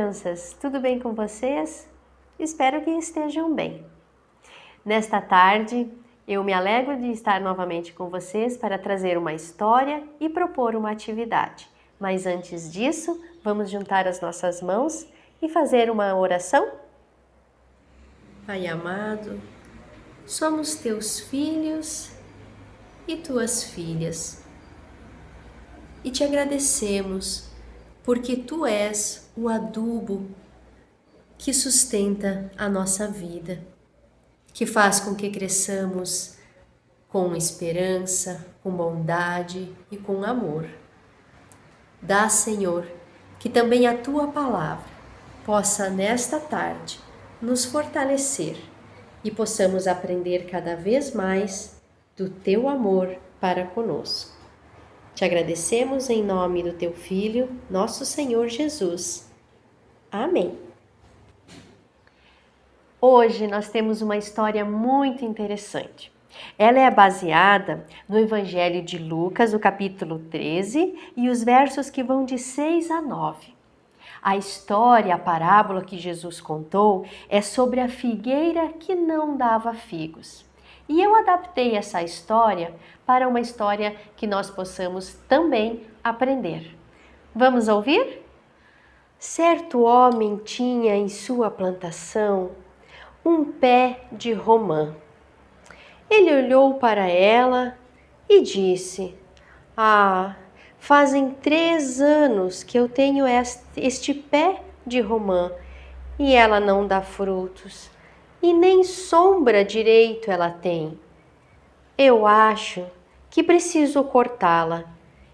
crianças, tudo bem com vocês? Espero que estejam bem. Nesta tarde, eu me alegro de estar novamente com vocês para trazer uma história e propor uma atividade. Mas antes disso, vamos juntar as nossas mãos e fazer uma oração? Pai amado, somos teus filhos e tuas filhas e te agradecemos porque tu és o adubo que sustenta a nossa vida, que faz com que cresçamos com esperança, com bondade e com amor. Dá, Senhor, que também a tua palavra possa nesta tarde nos fortalecer e possamos aprender cada vez mais do teu amor para conosco. Te agradecemos em nome do teu Filho, nosso Senhor Jesus. Amém. Hoje nós temos uma história muito interessante. Ela é baseada no Evangelho de Lucas, o capítulo 13, e os versos que vão de 6 a 9. A história, a parábola que Jesus contou é sobre a figueira que não dava figos. E eu adaptei essa história para uma história que nós possamos também aprender. Vamos ouvir? Certo homem tinha em sua plantação um pé de romã. Ele olhou para ela e disse: fazem 3 anos que eu tenho este pé de romã e ela não dá frutos, e nem sombra direito ela tem. Eu acho que preciso cortá-la.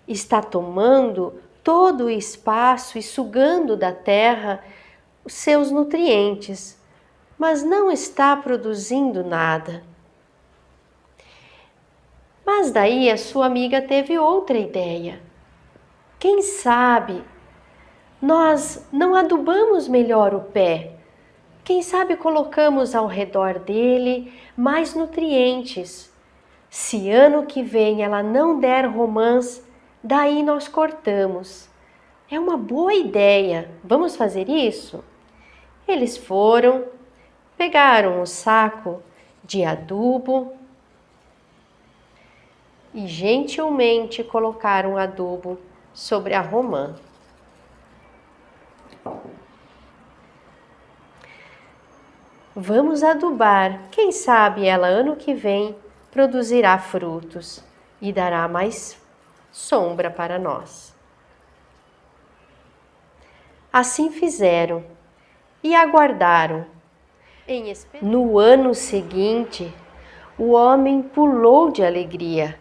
Está tomando todo o espaço e sugando da terra os seus nutrientes, mas não está produzindo nada. Mas daí a sua amiga teve outra ideia. Quem sabe nós não adubamos melhor o pé? Quem sabe colocamos ao redor dele mais nutrientes? Se ano que vem ela não der romãs, daí nós cortamos. É uma boa ideia. Vamos fazer isso? Eles foram, pegaram um saco de adubo e gentilmente colocaram adubo sobre a romã. Vamos adubar. Quem sabe ela ano que vem produzirá frutos e dará mais sombra para nós. Assim fizeram e aguardaram. No ano seguinte, o homem pulou de alegria.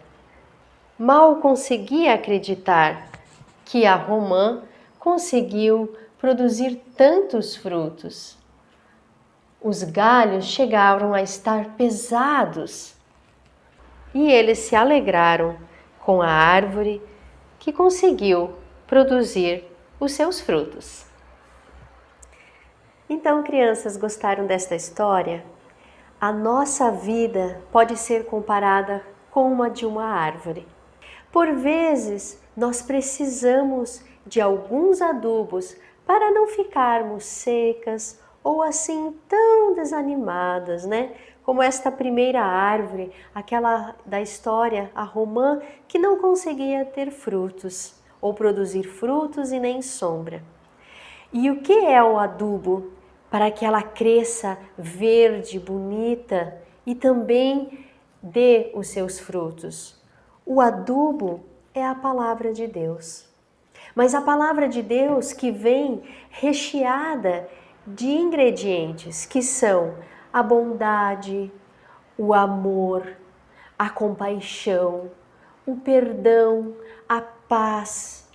Mal conseguia acreditar que a romã conseguiu produzir tantos frutos. Os galhos chegaram a estar pesados e eles se alegraram com a árvore que conseguiu produzir os seus frutos. Então, crianças, gostaram desta história? A nossa vida pode ser comparada com uma de uma árvore. Por vezes, nós precisamos de alguns adubos para não ficarmos secas ou assim tão desanimadas, né? Como esta primeira árvore, aquela da história, a romã, que não conseguia ter frutos ou produzir frutos e nem sombra. E o que é o adubo para que ela cresça verde, bonita e também dê os seus frutos? O adubo é a palavra de Deus. Mas a palavra de Deus que vem recheada de ingredientes que são a bondade, o amor, a compaixão, o perdão, a paz,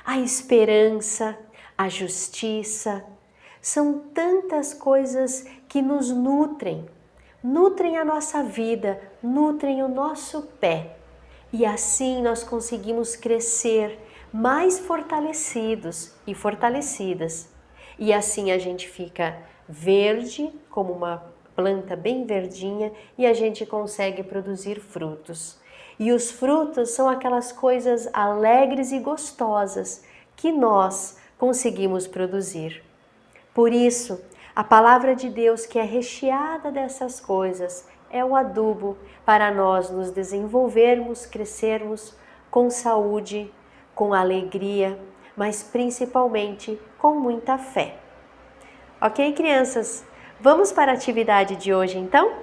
a esperança, a justiça. São tantas coisas que nos nutrem a nossa vida, nutrem o nosso pé. E assim nós conseguimos crescer mais fortalecidos e fortalecidas. E assim a gente fica verde, como uma planta bem verdinha, e a gente consegue produzir frutos. E os frutos são aquelas coisas alegres e gostosas que nós conseguimos produzir. Por isso, a palavra de Deus, que é recheada dessas coisas, é o adubo para nós nos desenvolvermos, crescermos com saúde, com alegria, mas principalmente com muita fé. Ok, crianças? Vamos para a atividade de hoje, então?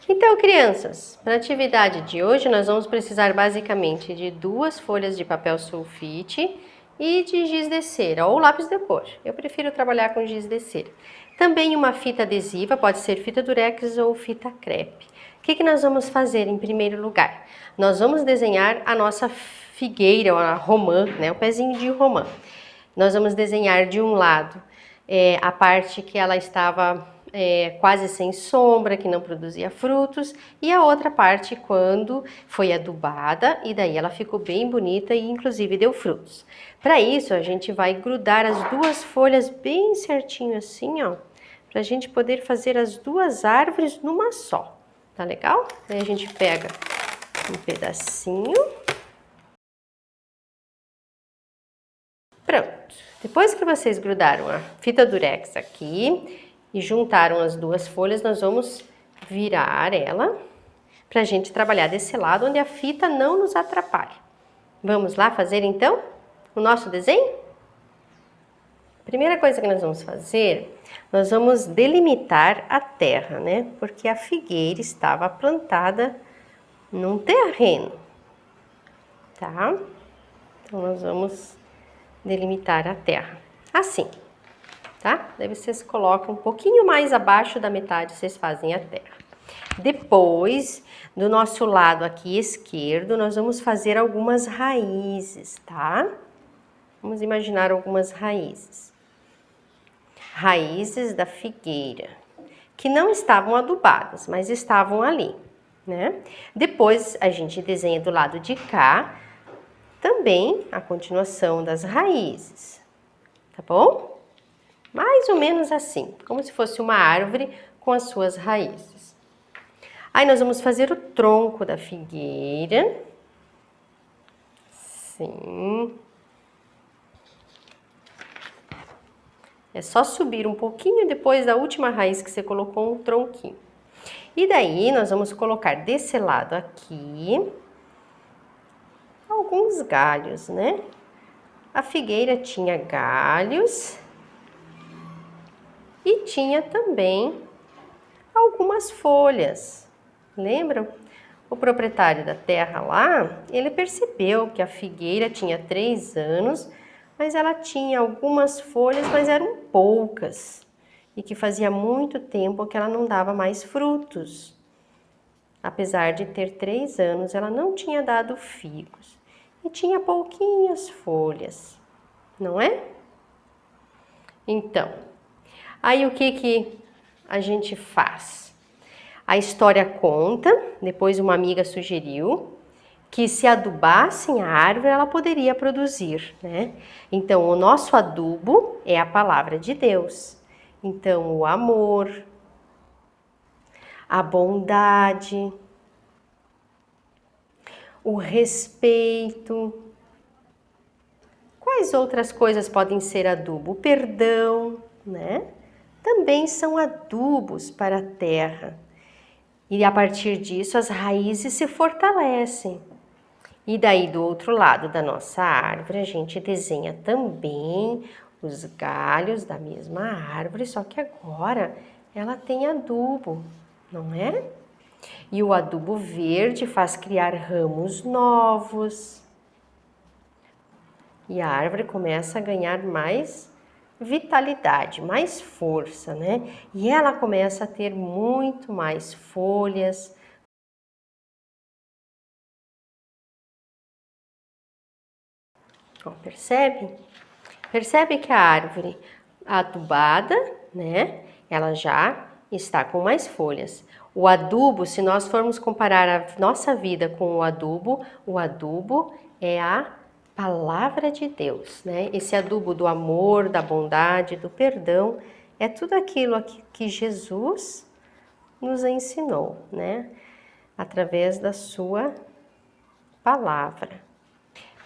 Então, crianças, para a atividade de hoje nós vamos precisar basicamente de 2 folhas de papel sulfite e de giz de cera ou lápis de cor. Eu prefiro trabalhar com giz de cera. Também uma fita adesiva, pode ser fita durex ou fita crepe. O que nós vamos fazer em primeiro lugar? Nós vamos desenhar a nossa figueira, a romã, né? O pezinho de romã. Nós vamos desenhar de um lado a parte que ela estava quase sem sombra, que não produzia frutos, e a outra parte quando foi adubada, e daí ela ficou bem bonita e inclusive deu frutos. Para isso, a gente vai grudar as 2 folhas bem certinho assim, ó, para a gente poder fazer as 2 árvores numa só. Tá legal? Aí a gente pega um pedacinho. Pronto. Depois que vocês grudaram a fita durex aqui e juntaram as 2 folhas, nós vamos virar ela para a gente trabalhar desse lado onde a fita não nos atrapalha. Vamos lá fazer então o nosso desenho? Primeira coisa que nós vamos fazer, nós vamos delimitar a terra, né? Porque a figueira estava plantada num terreno, tá? Então nós vamos delimitar a terra, assim, tá? Daí vocês colocam um pouquinho mais abaixo da metade, vocês fazem a terra. Depois, do nosso lado aqui esquerdo, nós vamos fazer algumas raízes, tá? Vamos imaginar algumas raízes. Raízes da figueira, que não estavam adubadas, mas estavam ali, né? Depois, a gente desenha do lado de cá também a continuação das raízes, tá bom? Mais ou menos assim, como se fosse uma árvore com as suas raízes. Aí nós vamos fazer o tronco da figueira. Sim. É só subir um pouquinho depois da última raiz que você colocou um tronquinho. E daí nós vamos colocar desse lado aqui alguns galhos, né? A figueira tinha galhos e tinha também algumas folhas. Lembram? O proprietário da terra lá, ele percebeu que a figueira tinha 3 anos, mas ela tinha algumas folhas, mas eram poucas, e que fazia muito tempo que ela não dava mais frutos. Apesar de ter 3 anos, ela não tinha dado figos e tinha pouquinhas folhas, não é? Então, aí o que a gente faz? A história conta, depois uma amiga sugeriu, que se adubassem a árvore, ela poderia produzir, né? Então, o nosso adubo é a palavra de Deus. Então, o amor, a bondade, o respeito. Quais outras coisas podem ser adubo? O perdão, né? Também são adubos para a terra. E a partir disso, as raízes se fortalecem. E daí, do outro lado da nossa árvore, a gente desenha também os galhos da mesma árvore, só que agora ela tem adubo, não é? E o adubo verde faz criar ramos novos. E a árvore começa a ganhar mais vitalidade, mais força, né? E ela começa a ter muito mais folhas. Ó, percebe? Percebe que a árvore adubada, né? Ela já está com mais folhas. O adubo, se nós formos comparar a nossa vida com o adubo é a palavra de Deus, né? Esse adubo do amor, da bondade, do perdão, é tudo aquilo que Jesus nos ensinou, né? Através da sua palavra.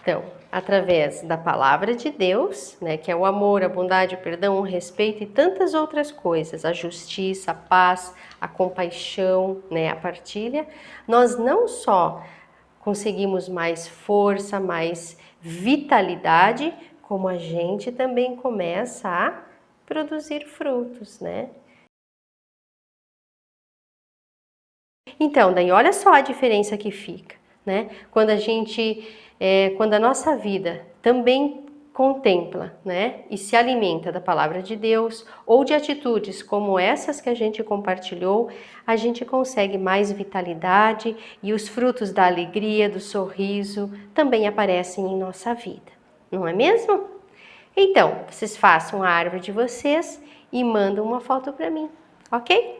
Então, através da palavra de Deus, né, que é o amor, a bondade, o perdão, o respeito e tantas outras coisas, a justiça, a paz, a compaixão, né, a partilha, nós não só conseguimos mais força, mais vitalidade, como a gente também começa a produzir frutos, né? Então, daí olha só a diferença que fica, né? Quando a nossa vida também contempla, né, e se alimenta da palavra de Deus ou de atitudes como essas que a gente compartilhou, a gente consegue mais vitalidade e os frutos da alegria, do sorriso também aparecem em nossa vida, não é mesmo? Então, vocês façam a árvore de vocês e mandam uma foto para mim, ok?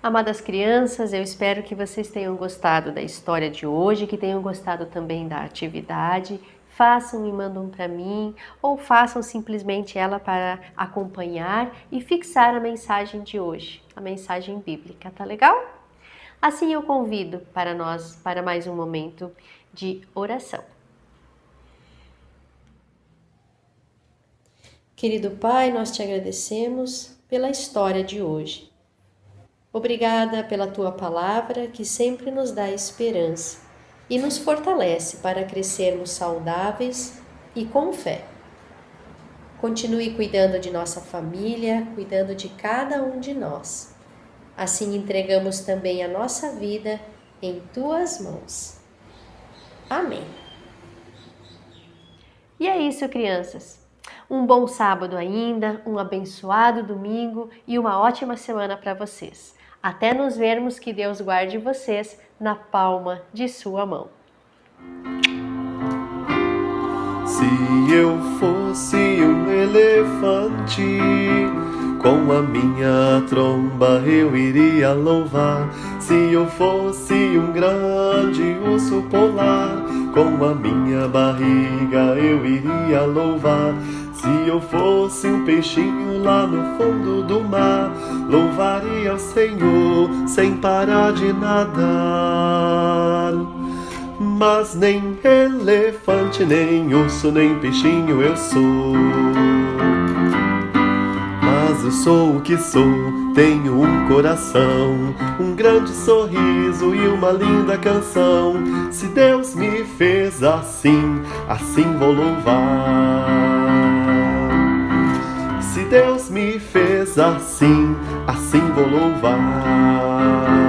Amadas crianças, eu espero que vocês tenham gostado da história de hoje, que tenham gostado também da atividade. Façam e mandam para mim, ou façam simplesmente ela para acompanhar e fixar a mensagem de hoje, a mensagem bíblica, tá legal? Assim eu convido para mais um momento de oração. Querido Pai, nós te agradecemos pela história de hoje. Obrigada pela tua palavra que sempre nos dá esperança e nos fortalece para crescermos saudáveis e com fé. Continue cuidando de nossa família, cuidando de cada um de nós. Assim entregamos também a nossa vida em tuas mãos. Amém. E é isso, crianças. Um bom sábado ainda, um abençoado domingo e uma ótima semana para vocês. Até nos vermos, que Deus guarde vocês na palma de sua mão. Se eu fosse um elefante, com a minha tromba eu iria louvar. Se eu fosse um grande urso polar, com a minha barriga eu iria louvar. Se eu fosse um peixinho lá no fundo do mar, louvaria o Senhor sem parar de nadar. Mas nem elefante, nem urso, nem peixinho eu sou. Mas eu sou o que sou, tenho um coração, um grande sorriso e uma linda canção. Se Deus me fez assim, assim vou louvar. Se Deus me fez assim, assim vou louvar.